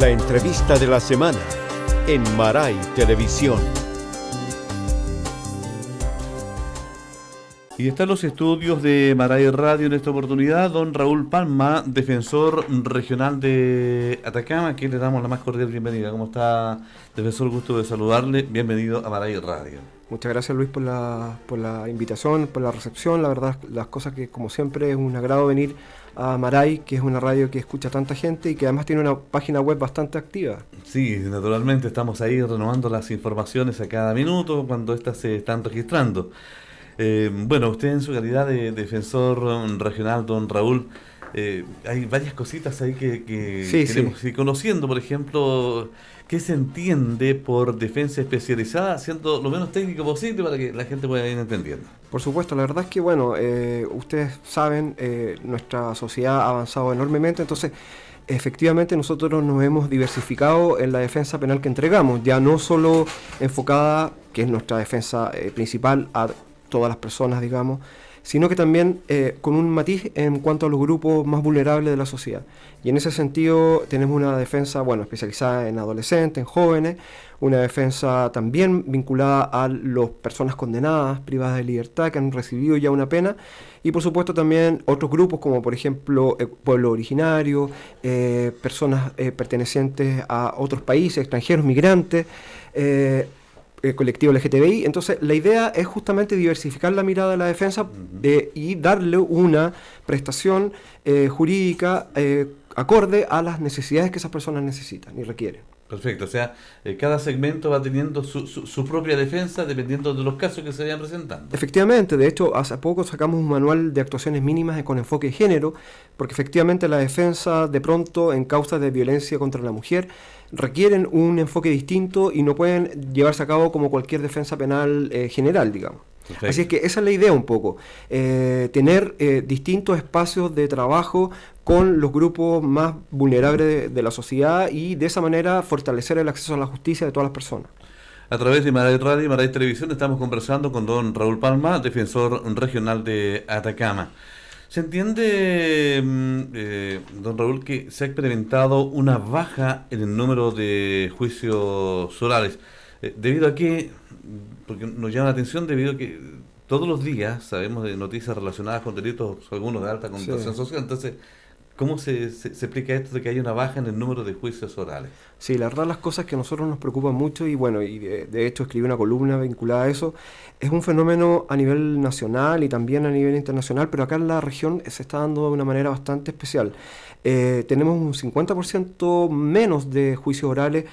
La entrevista de la semana en Maray Televisión. Y está en los estudios de Maray Radio en esta oportunidad don Raúl Palma, defensor regional de Atacama, a quien le damos la más cordial bienvenida. ¿Cómo está, defensor? Gusto de saludarle. Bienvenido a Maray Radio. Muchas gracias, Luis, por la invitación, por la recepción. La verdad, las cosas que, como siempre, es un agrado venir a Maray, que es una radio que escucha a tanta gente y que además tiene una página web bastante activa. Sí, naturalmente estamos ahí renovando las informaciones a cada minuto cuando estas se están registrando. Bueno, usted en su calidad de defensor regional, don Raúl, hay varias cositas ahí que sí, queremos ir conociendo. Por ejemplo, ¿qué se entiende por defensa especializada, siendo lo menos técnico posible para que la gente pueda ir entendiendo? Por supuesto, la verdad es que, bueno, ustedes saben, nuestra sociedad ha avanzado enormemente, entonces efectivamente nosotros nos hemos diversificado en la defensa penal que entregamos, ya no solo enfocada, que es nuestra defensa principal, a todas las personas, digamos, sino que también con un matiz en cuanto a los grupos más vulnerables de la sociedad. Y en ese sentido tenemos una defensa, bueno, especializada en adolescentes, en jóvenes, una defensa también vinculada a las personas condenadas, privadas de libertad, que han recibido ya una pena, y por supuesto también otros grupos como por ejemplo pueblo originario, personas pertenecientes a otros países, extranjeros, migrantes, colectivo LGTBI. Entonces la idea es justamente diversificar la mirada de la defensa y darle una prestación jurídica acorde a las necesidades que esas personas necesitan y requieren. Perfecto, o sea, cada segmento va teniendo su propia defensa dependiendo de los casos que se vayan presentando. Efectivamente, de hecho, hace poco sacamos un manual de actuaciones mínimas con enfoque de género, porque efectivamente la defensa de pronto en causas de violencia contra la mujer requieren un enfoque distinto y no pueden llevarse a cabo como cualquier defensa penal general, digamos. Perfecto. Así es que esa es la idea un poco, tener distintos espacios de trabajo con los grupos más vulnerables de la sociedad y de esa manera fortalecer el acceso a la justicia de todas las personas. A través de Maray Radio y Maray Televisión estamos conversando con don Raúl Palma, defensor regional de Atacama. Se entiende, don Raúl, que se ha experimentado una baja en el número de juicios orales. ¿Debido a qué? Porque nos llama la atención debido a que todos los días sabemos de noticias relacionadas con delitos, algunos de alta connotación social. Entonces, ¿cómo se explica esto de que hay una baja en el número de juicios orales? Sí, la verdad las cosas que a nosotros nos preocupan mucho y bueno, y de hecho escribí una columna vinculada a eso, es un fenómeno a nivel nacional y también a nivel internacional, pero acá en la región se está dando de una manera bastante especial. Tenemos un 50% menos de juicios orales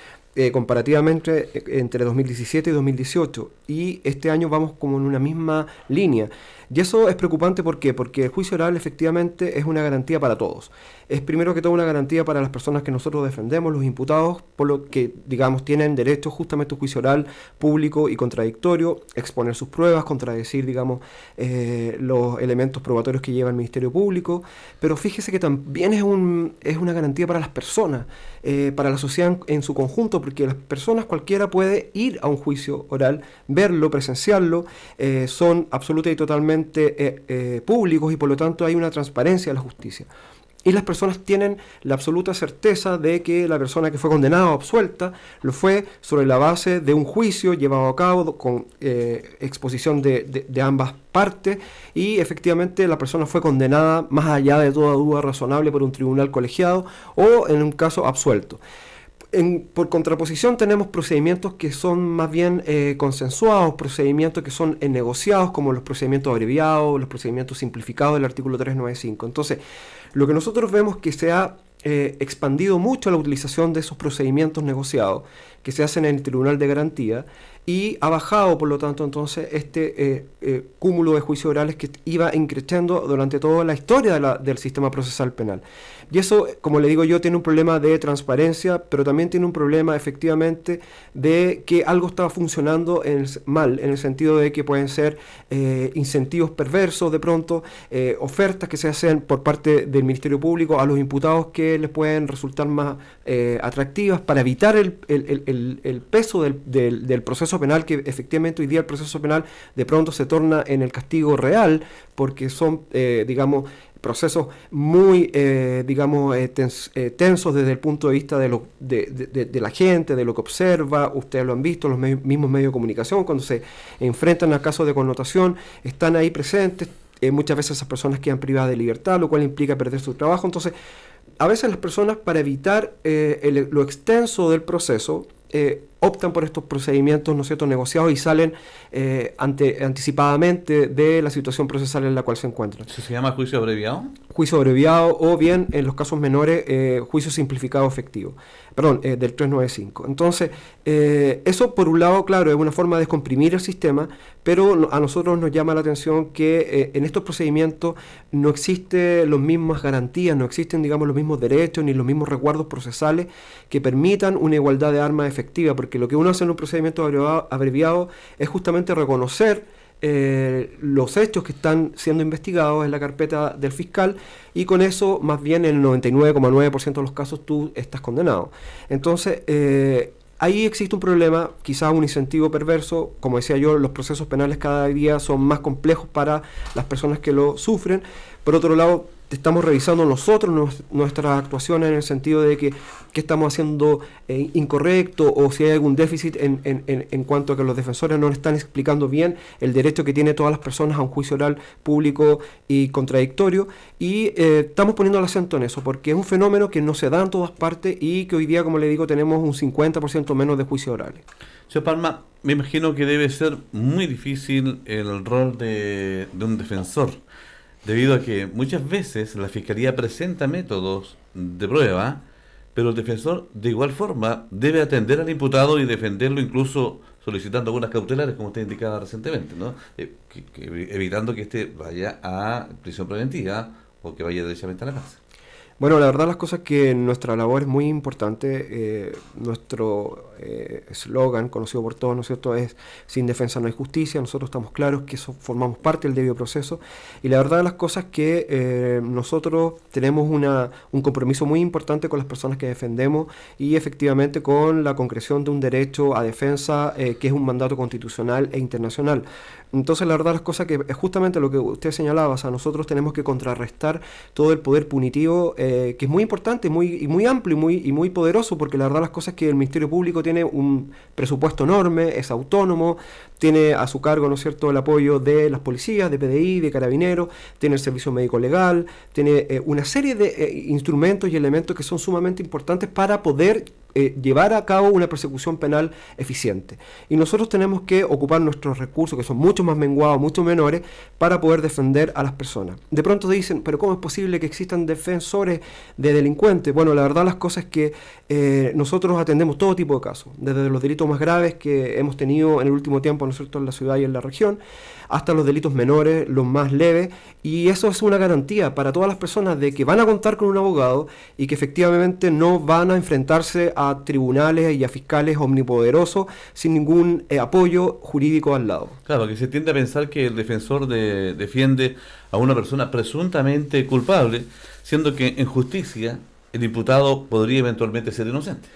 comparativamente entre 2017 y 2018, y este año vamos como en una misma línea. Y eso es preocupante, ¿por qué? Porque el juicio oral efectivamente es una garantía para todos. Es primero que todo una garantía para las personas que nosotros defendemos, los imputados, por lo que, digamos, tienen derecho justamente a un juicio oral público y contradictorio, exponer sus pruebas, contradecir, digamos, los elementos probatorios que lleva el Ministerio Público. Pero fíjese que también es una garantía para las personas, para la sociedad en su conjunto, porque las personas, cualquiera puede ir a un juicio oral, verlo, presenciarlo, son absoluta y totalmente públicos y por lo tanto hay una transparencia de la justicia. Y las personas tienen la absoluta certeza de que la persona que fue condenada o absuelta lo fue sobre la base de un juicio llevado a cabo con exposición de ambas partes, y efectivamente la persona fue condenada más allá de toda duda razonable por un tribunal colegiado o en un caso absuelto. Por contraposición tenemos procedimientos que son más bien consensuados, procedimientos que son negociados, como los procedimientos abreviados, los procedimientos simplificados del artículo 395. Entonces, lo que nosotros vemos que se ha expandido mucho la utilización de esos procedimientos negociados que se hacen en el Tribunal de Garantía, y ha bajado, por lo tanto, entonces este cúmulo de juicios orales que iba increciendo durante toda la historia del sistema procesal penal. Y eso, como le digo yo, tiene un problema de transparencia, pero también tiene un problema efectivamente de que algo está funcionando mal, en el sentido de que pueden ser incentivos perversos de pronto, ofertas que se hacen por parte del Ministerio Público a los imputados que les pueden resultar más atractivas para evitar el peso del proceso penal, que efectivamente hoy día el proceso penal de pronto se torna en el castigo real, porque son, digamos, procesos muy, tensos desde el punto de vista de la gente, de lo que observa. Ustedes lo han visto, los mismos medios de comunicación, cuando se enfrentan a casos de connotación, están ahí presentes. Muchas veces esas personas quedan privadas de libertad, lo cual implica perder su trabajo. Entonces, a veces las personas, para evitar lo extenso del proceso, optan por estos procedimientos, ¿no es cierto?, negociados, y salen anticipadamente de la situación procesal en la cual se encuentran. ¿Eso se llama juicio abreviado? Juicio abreviado, o bien, en los casos menores, juicio simplificado efectivo. Perdón, del 395. Entonces, eso por un lado, claro, es una forma de descomprimir el sistema, pero a nosotros nos llama la atención que en estos procedimientos no existen las mismas garantías, no existen, digamos, los mismos derechos ni los mismos resguardos procesales que permitan una igualdad de armas efectiva, porque lo que uno hace en un procedimiento abreviado es justamente reconocer los hechos que están siendo investigados en la carpeta del fiscal, y con eso, más bien en el 99,9% de los casos, tú estás condenado. Entonces, ahí existe un problema, quizás un incentivo perverso. Como decía yo, los procesos penales cada día son más complejos para las personas que lo sufren. Por otro lado, estamos revisando nosotros nuestras actuaciones en el sentido de que qué estamos haciendo incorrecto, o si hay algún déficit en cuanto a que los defensores no están explicando bien el derecho que tienen todas las personas a un juicio oral público y contradictorio. Y estamos poniendo el acento en eso, porque es un fenómeno que no se da en todas partes y que hoy día, como le digo, tenemos un 50% menos de juicios orales. Señor Palma, me imagino que debe ser muy difícil el rol de un defensor, debido a que muchas veces la Fiscalía presenta métodos de prueba, pero el defensor de igual forma debe atender al imputado y defenderlo, incluso solicitando algunas cautelares, como usted indicaba recientemente, ¿no? Evitando que éste vaya a prisión preventiva o que vaya directamente a la cárcel. Bueno, la verdad las cosas es que nuestra labor es muy importante. Nuestro eslogan, conocido por todos, ¿no es cierto?, es sin defensa no hay justicia. Nosotros estamos claros que eso formamos parte del debido proceso, y la verdad las cosas es que nosotros tenemos un compromiso muy importante con las personas que defendemos, y efectivamente con la concreción de un derecho a defensa que es un mandato constitucional e internacional. Entonces, la verdad las cosas que es justamente lo que usted señalaba. O sea, nosotros tenemos que contrarrestar todo el poder punitivo, que es muy importante, muy amplio y muy poderoso, porque la verdad las cosas es que el Ministerio Público tiene un presupuesto enorme, es autónomo, tiene a su cargo, ¿no es cierto?, el apoyo de las policías, de PDI, de Carabineros, tiene el servicio médico legal, tiene una serie de instrumentos y elementos que son sumamente importantes para poder llevar a cabo una persecución penal eficiente. Y nosotros tenemos que ocupar nuestros recursos, que son mucho más menguados, mucho menores, para poder defender a las personas. De pronto dicen, pero ¿cómo es posible que existan defensores de delincuentes? Bueno, la verdad las cosas es que nosotros atendemos todo tipo de casos, desde los delitos más graves que hemos tenido en el último tiempo, ¿no es cierto?, en la ciudad y en la región, hasta los delitos menores, los más leves, y eso es una garantía para todas las personas de que van a contar con un abogado y que efectivamente no van a enfrentarse a tribunales y a fiscales omnipoderosos sin ningún apoyo jurídico al lado. Claro, que se tiende a pensar que el defensor defiende a una persona presuntamente culpable, siendo que en justicia el imputado podría eventualmente ser inocente.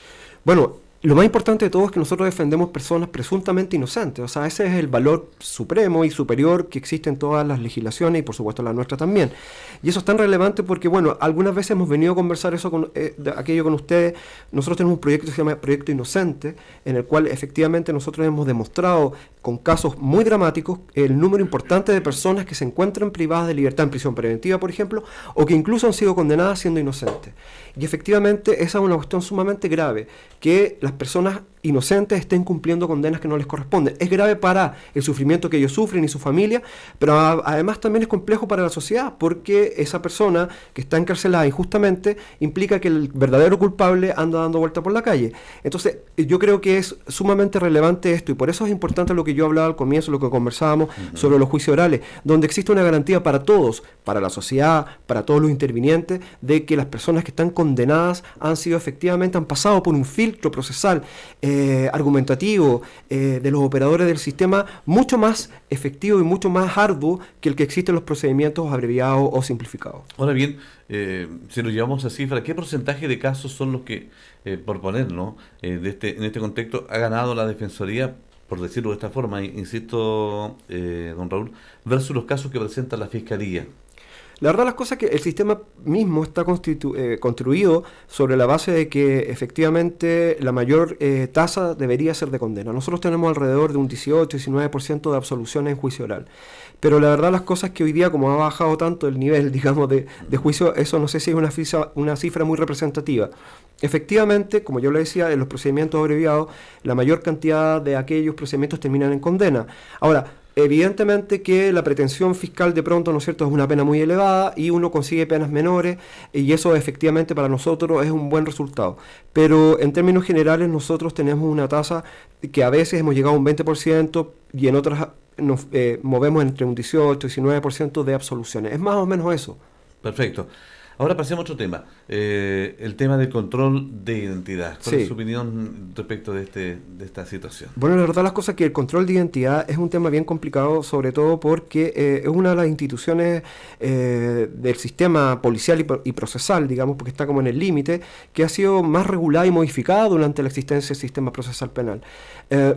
Bueno, lo más importante de todo es que nosotros defendemos personas presuntamente inocentes. O sea, ese es el valor supremo y superior que existe en todas las legislaciones, y por supuesto la nuestra también. Y eso es tan relevante porque, bueno, algunas veces hemos venido a conversar aquello con ustedes. Nosotros tenemos un proyecto que se llama Proyecto Inocente, en el cual efectivamente nosotros hemos demostrado con casos muy dramáticos el número importante de personas que se encuentran privadas de libertad en prisión preventiva, por ejemplo, o que incluso han sido condenadas siendo inocentes. Y efectivamente esa es una cuestión sumamente grave, que las personas inocentes estén cumpliendo condenas que no les corresponden. Es grave para el sufrimiento que ellos sufren y su familia, pero además también es complejo para la sociedad, porque esa persona que está encarcelada injustamente implica que el verdadero culpable anda dando vuelta por la calle. Entonces, yo creo que es sumamente relevante esto, y por eso es importante lo que yo hablaba al comienzo, lo que conversábamos sobre los juicios orales, donde existe una garantía para todos, para la sociedad, para todos los intervinientes, de que las personas que están condenadas han pasado por un filtro procesal argumentativo de los operadores del sistema mucho más efectivo y mucho más arduo que el que existe en los procedimientos abreviados o simplificados. Ahora bien, si nos llevamos a cifras, ¿qué porcentaje de casos son los que, por poner, ¿no?, en este contexto, ha ganado la Defensoría, por decirlo de esta forma, insisto, don Raúl, versus los casos que presenta la Fiscalía? La verdad las cosas es que el sistema mismo está construido sobre la base de que efectivamente la mayor tasa debería ser de condena. Nosotros tenemos alrededor de un 18-19% de absoluciones en juicio oral. Pero la verdad las cosas que hoy día, como ha bajado tanto el nivel, digamos, de juicio, eso no sé si es una cifra muy representativa. Efectivamente, como yo le decía, en los procedimientos abreviados, la mayor cantidad de aquellos procedimientos terminan en condena. Ahora, evidentemente que la pretensión fiscal de pronto, ¿no es cierto?, es una pena muy elevada y uno consigue penas menores y eso efectivamente para nosotros es un buen resultado. Pero en términos generales nosotros tenemos una tasa que a veces hemos llegado a un 20% y en otras nos movemos entre un 18 y 19% de absoluciones. Es más o menos eso. Perfecto. Ahora pasemos a otro tema, el tema del control de identidad. ¿Cuál es su opinión respecto de esta situación? Bueno, la verdad las cosas que el control de identidad es un tema bien complicado, sobre todo porque es una de las instituciones del sistema policial y procesal, digamos, porque está como en el límite, que ha sido más regulada y modificada durante la existencia del sistema procesal penal.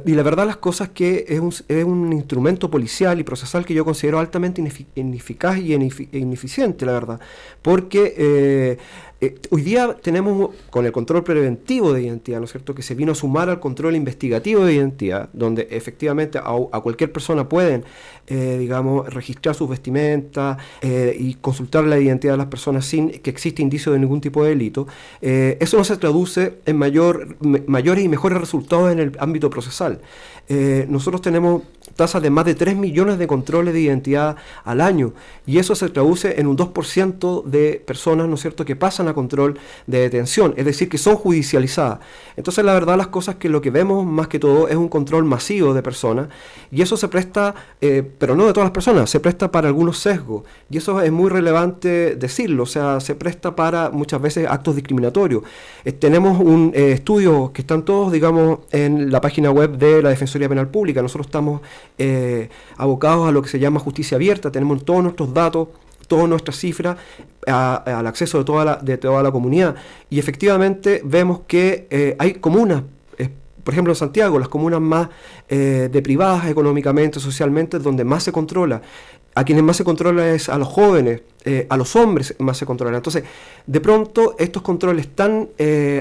Y la verdad las cosas que es un instrumento policial y procesal que yo considero altamente ineficaz y ineficiente, la verdad, porque hoy día tenemos con el control preventivo de identidad, ¿no es cierto?, que se vino a sumar al control investigativo de identidad, donde efectivamente a cualquier persona pueden, digamos, registrar sus vestimentas y consultar la identidad de las personas sin que exista indicio de ningún tipo de delito. Eso no se traduce en mayores y mejores resultados en el ámbito procesal. Nosotros tenemos tasas de más de 3 millones de controles de identidad al año y eso se traduce en un 2% de personas, ¿no es cierto?, que pasan a control de detención, es decir, que son judicializadas. Entonces la verdad las cosas que lo que vemos más que todo es un control masivo de personas y eso se presta, pero no de todas las personas, se presta para algunos sesgos y eso es muy relevante decirlo, o sea, se presta para muchas veces actos discriminatorios. Tenemos un estudio que están todos, digamos, en la página web de la Defensoría Penal Pública. Nosotros estamos abocados a lo que se llama justicia abierta, tenemos todos nuestros datos, todas nuestras cifras al acceso de toda la comunidad y efectivamente vemos que hay comunas, por ejemplo en Santiago, las comunas más deprivadas económicamente, socialmente, donde más se controla. A quienes más se controla es a los jóvenes, a los hombres más se controla. Entonces, de pronto, estos controles tan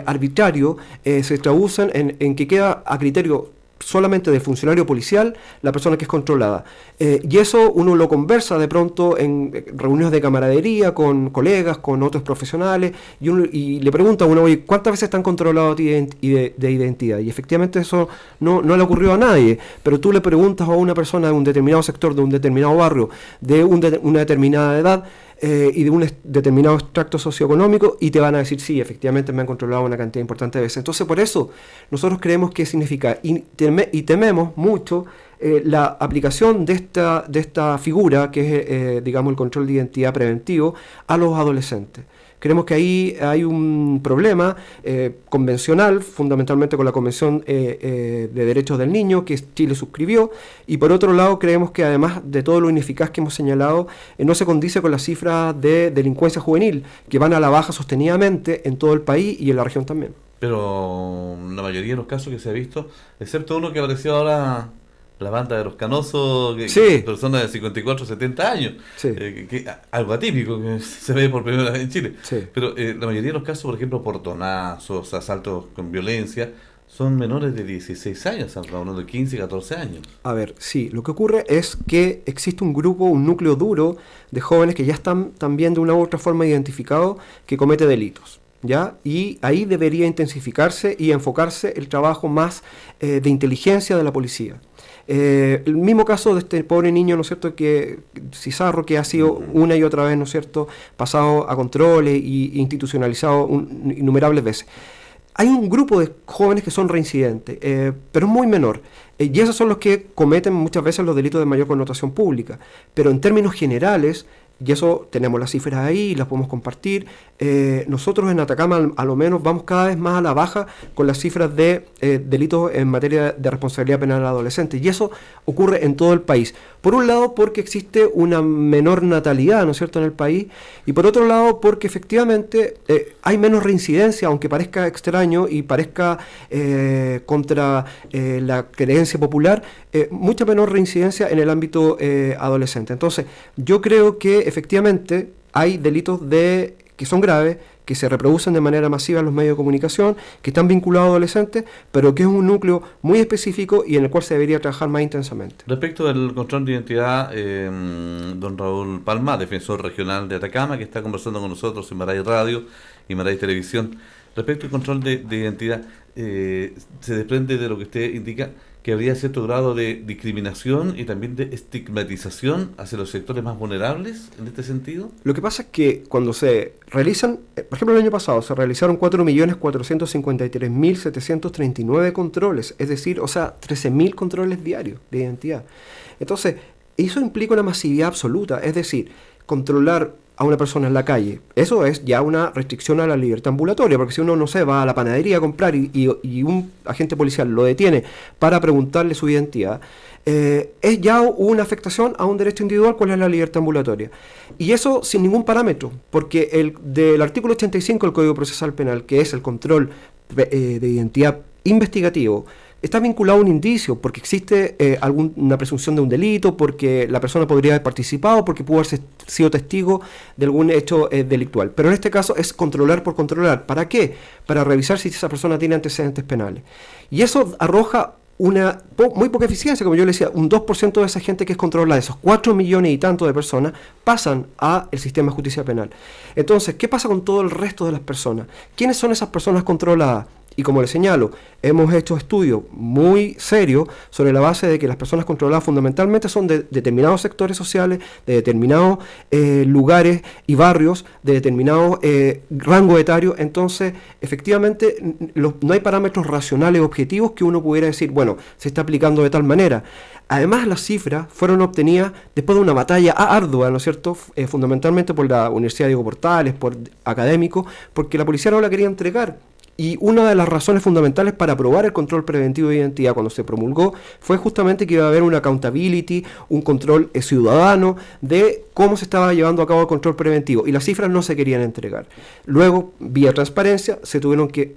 arbitrarios se traducen en que queda a criterio solamente del funcionario policial la persona que es controlada. Y eso uno lo conversa de pronto en reuniones de camaradería con colegas, con otros profesionales, y le pregunta a uno, oye, ¿cuántas veces están controlados de identidad? Y efectivamente eso no le ocurrió a nadie, pero tú le preguntas a una persona de un determinado sector, de un determinado barrio, de una determinada edad, y de un determinado extracto socioeconómico y te van a decir, sí, efectivamente me han controlado una cantidad importante de veces. Entonces, por eso nosotros creemos que significa y tememos mucho la aplicación de esta figura que es, digamos, el control de identidad preventivo a los adolescentes. Creemos que ahí hay un problema convencional, fundamentalmente con la Convención de Derechos del Niño, que Chile suscribió, y por otro lado creemos que además de todo lo ineficaz que hemos señalado, no se condice con las cifras de delincuencia juvenil, que van a la baja sostenidamente en todo el país y en la región también. Pero la mayoría de los casos que se ha visto, excepto uno que apareció ahora, la banda de los Canosos, personas de 54, 70 años, algo atípico que se ve por primera vez en Chile. Sí. Pero la mayoría de los casos, por ejemplo, portonazos, asaltos con violencia, son menores de 16 años, hablando de 15, 14 años. A ver, sí, lo que ocurre es que existe un núcleo duro de jóvenes que ya están también de una u otra forma identificados que comete delitos. ¿Ya? Y ahí debería intensificarse y enfocarse el trabajo más de inteligencia de la policía. El mismo caso de este pobre niño, ¿no es cierto?, Cizarro, que ha sido una y otra vez, ¿no es cierto?, pasado a controles y institucionalizado innumerables veces. Hay un grupo de jóvenes que son reincidentes, pero es muy menor, y esos son los que cometen muchas veces los delitos de mayor connotación pública, pero en términos generales, y eso tenemos las cifras ahí y las podemos compartir, nosotros en Atacama a lo menos vamos cada vez más a la baja con las cifras de delitos en materia de responsabilidad penal adolescente, y eso ocurre en todo el país. Por un lado porque existe una menor natalidad, ¿no es cierto?, en el país, y por otro lado porque efectivamente hay menos reincidencia, aunque parezca extraño y parezca contra la creencia popular, mucha menor reincidencia en el ámbito adolescente. Entonces, yo creo que efectivamente hay delitos que son graves, que se reproducen de manera masiva en los medios de comunicación, que están vinculados a adolescentes, pero que es un núcleo muy específico y en el cual se debería trabajar más intensamente. Respecto del control de identidad, don Raúl Palma, defensor regional de Atacama, que está conversando con nosotros en Maray Radio y Maray Televisión. Respecto al control de identidad, se desprende de lo que usted indica que habría cierto grado de discriminación y también de estigmatización hacia los sectores más vulnerables en este sentido. Lo que pasa es que cuando se realizan, por ejemplo el año pasado se realizaron 4.453.739 controles, es decir, 13.000 controles diarios de identidad. Entonces, eso implica una masividad absoluta, es decir, controlar a una persona en la calle, eso es ya una restricción a la libertad ambulatoria, porque si uno, no sé, va a la panadería a comprar y un agente policial lo detiene para preguntarle su identidad, es ya una afectación a un derecho individual, cuál es la libertad ambulatoria. Y eso sin ningún parámetro, porque del artículo 85 del Código Procesal Penal, que es el control de identidad investigativo, está vinculado a un indicio, porque existe una presunción de un delito, porque la persona podría haber participado, porque pudo haber sido testigo de algún hecho delictual. Pero en este caso es controlar por controlar. ¿Para qué? Para revisar si esa persona tiene antecedentes penales. Y eso arroja una muy poca eficiencia, como yo le decía, un 2% de esa gente que es controlada, esos 4 millones y tanto de personas, pasan al sistema de justicia penal. Entonces, ¿qué pasa con todo el resto de las personas? ¿Quiénes son esas personas controladas? Y como les señalo, hemos hecho estudios muy serios sobre la base de que las personas controladas fundamentalmente son de determinados sectores sociales, de determinados lugares y barrios, de determinados rango etario. Entonces, efectivamente, no hay parámetros racionales objetivos que uno pudiera decir, bueno, se está aplicando de tal manera. Además, las cifras fueron obtenidas después de una batalla ardua, ¿no es cierto?, fundamentalmente por la Universidad Diego Portales, por académicos, porque la policía no la quería entregar. Y una de las razones fundamentales para aprobar el control preventivo de identidad cuando se promulgó fue justamente que iba a haber una accountability, un control ciudadano de cómo se estaba llevando a cabo el control preventivo, y las cifras no se querían entregar. Luego, vía transparencia, se tuvieron que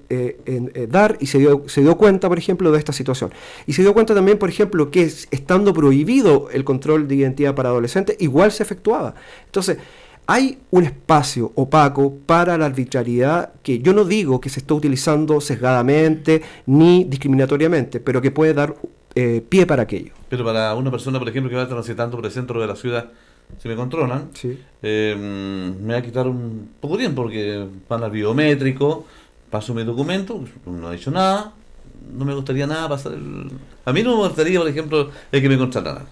dar, y se dio cuenta, por ejemplo, de esta situación. Y se dio cuenta también, por ejemplo, que estando prohibido el control de identidad para adolescentes, igual se efectuaba. Entonces, hay un espacio opaco para la arbitrariedad que yo no digo que se está utilizando sesgadamente ni discriminatoriamente, pero que puede dar pie para aquello. Pero para una persona, por ejemplo, que va transitando por el centro de la ciudad, si me controlan, sí, me va a quitar un poco de tiempo, porque van al biométrico, paso mi documento, no he dicho nada, no me gustaría nada pasar A mí no me gustaría, por ejemplo, el que me contrataran.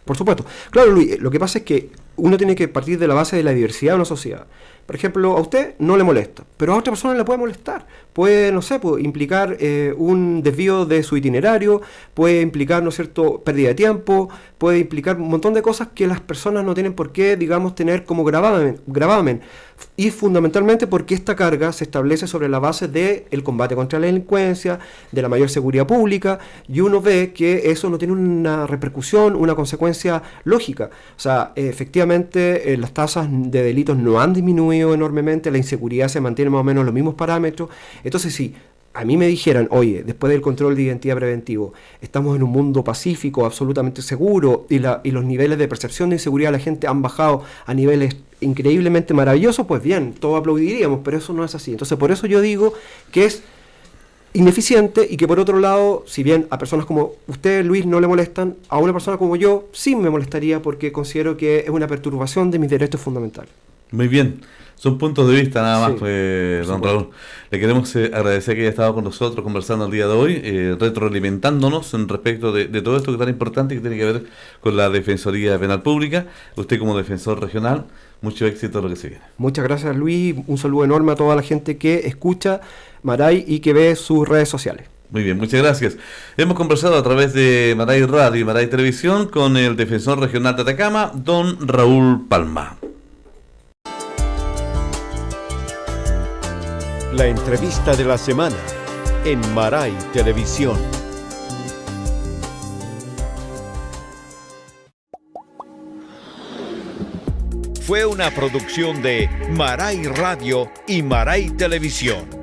Por supuesto. Claro, Luis, lo que pasa es que uno tiene que partir de la base de la diversidad de una sociedad. Por ejemplo, a usted no le molesta, pero a otra persona le puede molestar. Puede, no sé, puede implicar un desvío de su itinerario, puede implicar, ¿no es cierto?, pérdida de tiempo, puede implicar un montón de cosas que las personas no tienen por qué, digamos, tener como gravamen. Y fundamentalmente porque esta carga se establece sobre la base del combate contra la delincuencia, de la mayor seguridad pública, y uno ve que eso no tiene una repercusión, una consecuencia lógica. O sea, efectivamente, las tasas de delitos no han disminuido enormemente, la inseguridad se mantiene más o menos en los mismos parámetros. Entonces, si a mí me dijeran, oye, después del control de identidad preventivo, estamos en un mundo pacífico, absolutamente seguro, y los niveles de percepción de inseguridad de la gente han bajado a niveles increíblemente maravillosos, pues bien, todos aplaudiríamos, pero eso no es así. Entonces, por eso yo digo que es ineficiente, y que por otro lado, si bien a personas como usted, Luis, no le molestan, a una persona como yo sí me molestaría, porque considero que es una perturbación de mis derechos fundamentales. Muy bien, son puntos de vista nada más, Sí, don Raúl. Le queremos agradecer que haya estado con nosotros conversando el día de hoy, retroalimentándonos en respecto de todo esto que es tan importante, que tiene que ver con la Defensoría Penal Pública. Usted como defensor regional, mucho éxito en lo que se viene. Muchas gracias, Luis. Un saludo enorme a toda la gente que escucha Maray y que ve sus redes sociales. Muy bien, muchas gracias. Hemos conversado a través de Maray Radio y Maray Televisión con el defensor regional de Atacama, don Raúl Palma. La entrevista de la semana en Maray Televisión. Fue una producción de Maray Radio y Maray Televisión.